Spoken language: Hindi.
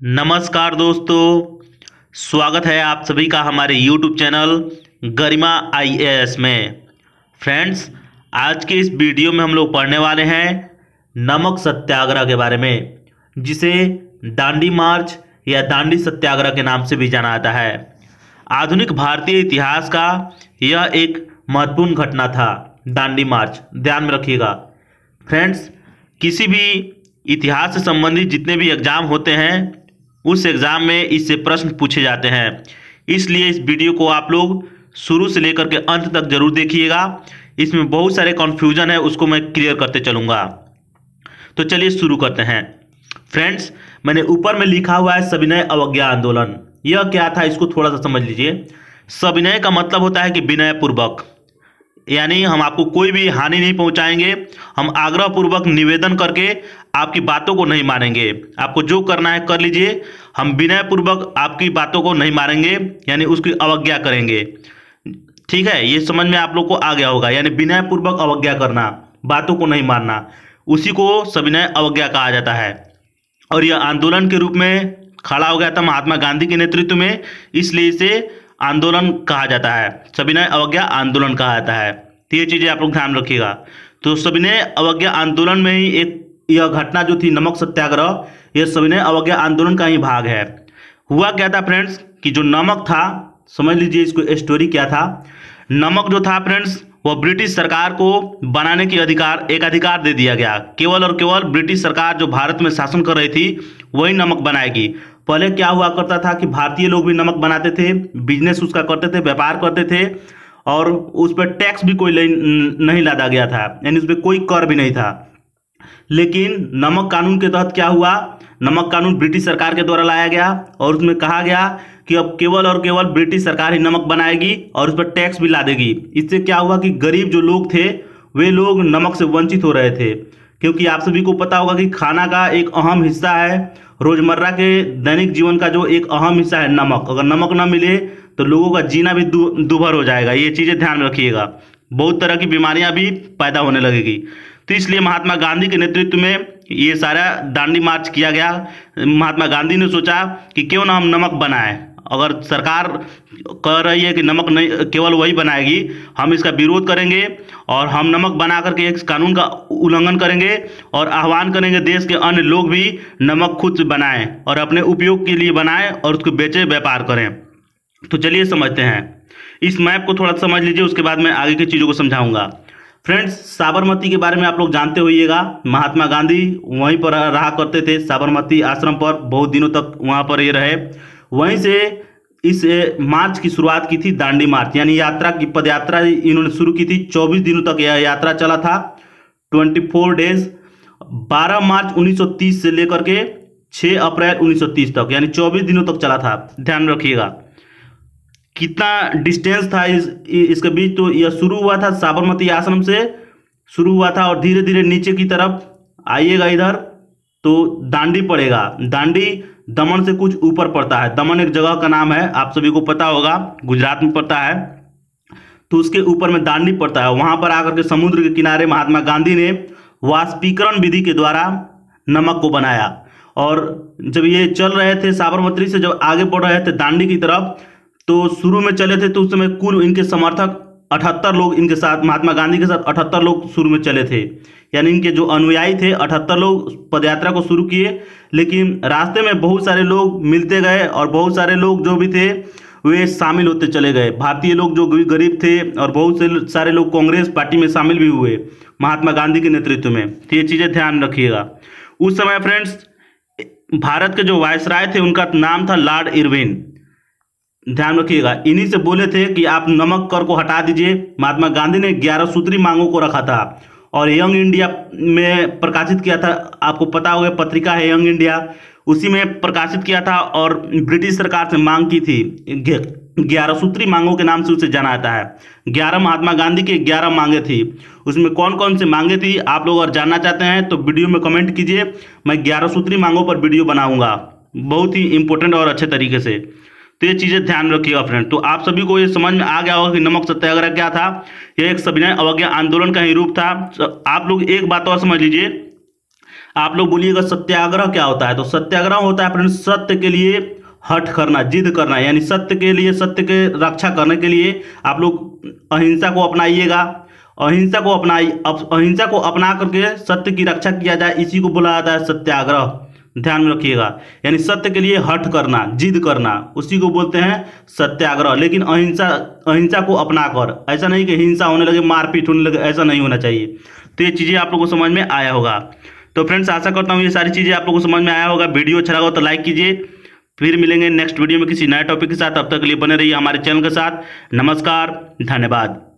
नमस्कार दोस्तों, स्वागत है आप सभी का हमारे YouTube चैनल गरिमा आईएएस में। फ्रेंड्स, आज के इस वीडियो में हम लोग पढ़ने वाले हैं नमक सत्याग्रह के बारे में, जिसे दांडी मार्च या दांडी सत्याग्रह के नाम से भी जाना जाता है। आधुनिक भारतीय इतिहास का यह एक महत्वपूर्ण घटना था, दांडी मार्च। ध्यान में रखिएगा फ्रेंड्स, किसी भी इतिहास से संबंधित जितने भी एग्जाम होते हैं उस एग्ज़ाम में इससे प्रश्न पूछे जाते हैं। इसलिए इस वीडियो को आप लोग शुरू से लेकर के अंत तक जरूर देखिएगा। इसमें बहुत सारे कन्फ्यूजन है, उसको मैं क्लियर करते चलूँगा। तो चलिए शुरू करते हैं। फ्रेंड्स, मैंने ऊपर में लिखा हुआ है सविनय अवज्ञा आंदोलन। यह क्या था, इसको थोड़ा सा समझ लीजिए। सविनय का मतलब होता है कि विनय पूर्वक, यानी हम आपको कोई भी हानि नहीं पहुंचाएंगे। हम आग्रह पूर्वक निवेदन करके आपकी बातों को नहीं मानेंगे। आपको जो करना है कर लीजिए, हम विनय पूर्वक आपकी बातों को नहीं मानेंगे, यानी उसकी अवज्ञा करेंगे। ठीक है, ये समझ में आप लोग को आ गया होगा। यानी विनय पूर्वक अवज्ञा करना, बातों को नहीं मानना, उसी को सविनय अवज्ञा कहा जाता है। और यह आंदोलन के रूप में खड़ा हो गया था महात्मा गांधी के नेतृत्व में, इसलिए इसे आंदोलन कहा जाता है, सविनय अवज्ञा आंदोलन कहा जाता है। तो ये चीज़ें आप लोग ध्यान रखिएगा। तो सविनय अवज्ञा आंदोलन में ही एक यह घटना जो थी नमक सत्याग्रह, यह सविनय अवज्ञा आंदोलन का ही भाग है। हुआ क्या था फ्रेंड्स कि जो नमक था, समझ लीजिए इसको स्टोरी क्या था। नमक जो था फ्रेंड्स, वह ब्रिटिश सरकार को बनाने की एक अधिकार दे दिया गया। केवल और केवल ब्रिटिश सरकार जो भारत में शासन कर रही थी वही नमक बनाएगी। पहले क्या हुआ करता था कि भारतीय लोग भी नमक बनाते थे, बिजनेस उसका करते थे, व्यापार करते थे, और उस पर टैक्स भी कोई नहीं लादा गया था, यानी उस पर कोई कर भी नहीं था। लेकिन नमक कानून के तहत क्या हुआ, नमक कानून ब्रिटिश सरकार के द्वारा लाया गया और उसमें कहा गया कि अब केवल और केवल ब्रिटिश सरकार ही नमक बनाएगी और उस पर टैक्स भी ला देगी। इससे क्या हुआ कि गरीब जो लोग थे वे लोग नमक से वंचित हो रहे थे, क्योंकि आप सभी को पता होगा कि खाना का एक अहम हिस्सा है, रोजमर्रा के दैनिक जीवन का जो एक अहम हिस्सा है नमक। अगर नमक ना मिले तो लोगों का जीना भी दूभर हो जाएगा। ये चीज़ें ध्यान में रखिएगा, बहुत तरह की बीमारियां भी पैदा होने लगेगी। तो इसलिए महात्मा गांधी के नेतृत्व में ये सारा दांडी मार्च किया गया। महात्मा गांधी ने सोचा कि क्यों ना हम नमक बनाएं। अगर सरकार कह रही है कि नमक नहीं, केवल वही बनाएगी, हम इसका विरोध करेंगे और हम नमक बना करके एक कानून का उल्लंघन करेंगे और आह्वान करेंगे देश के अन्य लोग भी नमक खुद से बनाएं और अपने उपयोग के लिए बनाएं और उसको बेचे, व्यापार करें। तो चलिए समझते हैं। इस मैप को थोड़ा समझ लीजिए, उसके बाद मैं आगे की चीज़ों को समझाऊंगा। फ्रेंड्स, साबरमती के बारे में आप लोग जानते होइएगा। महात्मा गांधी वहीं पर रहा करते थे, साबरमती आश्रम पर बहुत दिनों तक वहाँ पर ये रहे। वहीं से इस मार्च की शुरुआत की थी, दांडी मार्च, यानी यात्रा की पद यात्रा इन्होंने शुरू की थी। 24 दिनों तक यह यात्रा चला था, 24 डेज। 12 मार्च 1930 से लेकर के 6 अप्रैल 1930 तक, यानी 24 दिनों तक चला था। ध्यान रखिएगा कितना डिस्टेंस था इसके बीच। तो यह शुरू हुआ था साबरमती आश्रम से शुरू हुआ था और धीरे धीरे नीचे की तरफ आइएगा इधर तो दांडी पड़ेगा। दांडी दमन से कुछ ऊपर पड़ता है। दमन एक जगह का नाम है, आप सभी को पता होगा, गुजरात में पड़ता है। तो उसके ऊपर में दांडी पड़ता है। वहां पर आकर के समुद्र के किनारे महात्मा गांधी ने वाष्पीकरण विधि के द्वारा नमक को बनाया। और जब ये चल रहे थे साबरमती से, जब आगे बढ़ रहे थे दांडी की तरफ, तो शुरू में चले थे तो उस समय कुल इनके समर्थक 78 लोग इनके साथ, महात्मा गांधी के साथ 78 लोग शुरू में चले थे। यानी इनके जो अनुयायी थे 78 लोग पदयात्रा को शुरू किए। लेकिन रास्ते में बहुत सारे लोग मिलते गए और बहुत सारे लोग जो भी थे वे शामिल होते चले गए। भारतीय लोग जो गरीब थे और बहुत से सारे लोग कांग्रेस पार्टी में शामिल भी हुए महात्मा गांधी के नेतृत्व में। तो ये चीज़ें ध्यान रखिएगा। उस समय फ्रेंड्स, भारत के जो वायसराय थे उनका नाम था लॉर्ड इरविन। ध्यान रखिएगा, इन्हीं से बोले थे कि आप नमक कर को हटा दीजिए। महात्मा गांधी ने 11 सूत्री मांगों को रखा था और यंग इंडिया में प्रकाशित किया था। आपको पता होगा पत्रिका है यंग इंडिया, उसी में प्रकाशित किया था और ब्रिटिश सरकार से मांग की थी। 11 सूत्री मांगों के नाम से उसे जाना जाता है। 11 महात्मा गांधी की 11 मांगे थी। उसमें कौन कौन से मांगे थी आप लोग अगर जानना चाहते हैं तो वीडियो में कमेंट कीजिए, मैं 11 सूत्री मांगों पर वीडियो बनाऊंगा, बहुत ही इंपॉर्टेंट और अच्छे तरीके से। तो ये चीज़ें ध्यान रखिएगा फ्रेंड। तो आप सभी को ये समझ में आ गया होगा कि नमक सत्याग्रह क्या था। यह एक सविनय अवज्ञा आंदोलन का ही रूप था। आप लोग एक बात और समझ लीजिए, आप लोग बोलिएगा सत्याग्रह क्या होता है, तो सत्याग्रह होता है फ्रेंड्स सत्य के लिए हट करना, जिद करना, यानी सत्य के लिए, सत्य के रक्षा करने के लिए आप लोग अहिंसा को अपनाइएगा। अहिंसा को अपना करके सत्य की रक्षा किया जाए, इसी को बोला जाता है सत्याग्रह। ध्यान में रखिएगा, यानी सत्य के लिए हट करना, जिद करना, उसी को बोलते हैं सत्याग्रह। लेकिन अहिंसा को अपनाकर, ऐसा नहीं कि हिंसा होने लगे, मारपीट होने लगे, ऐसा नहीं होना चाहिए। तो ये चीज़ें आप लोगों को समझ में आया होगा। तो फ्रेंड्स आशा करता हूँ ये सारी चीज़ें आप लोगों को समझ में आया होगा। वीडियो अच्छा लगा तो लाइक कीजिए। फिर मिलेंगे नेक्स्ट वीडियो में किसी नए टॉपिक के साथ। तब तक के लिए बने रहिए हमारे चैनल के साथ। नमस्कार, धन्यवाद।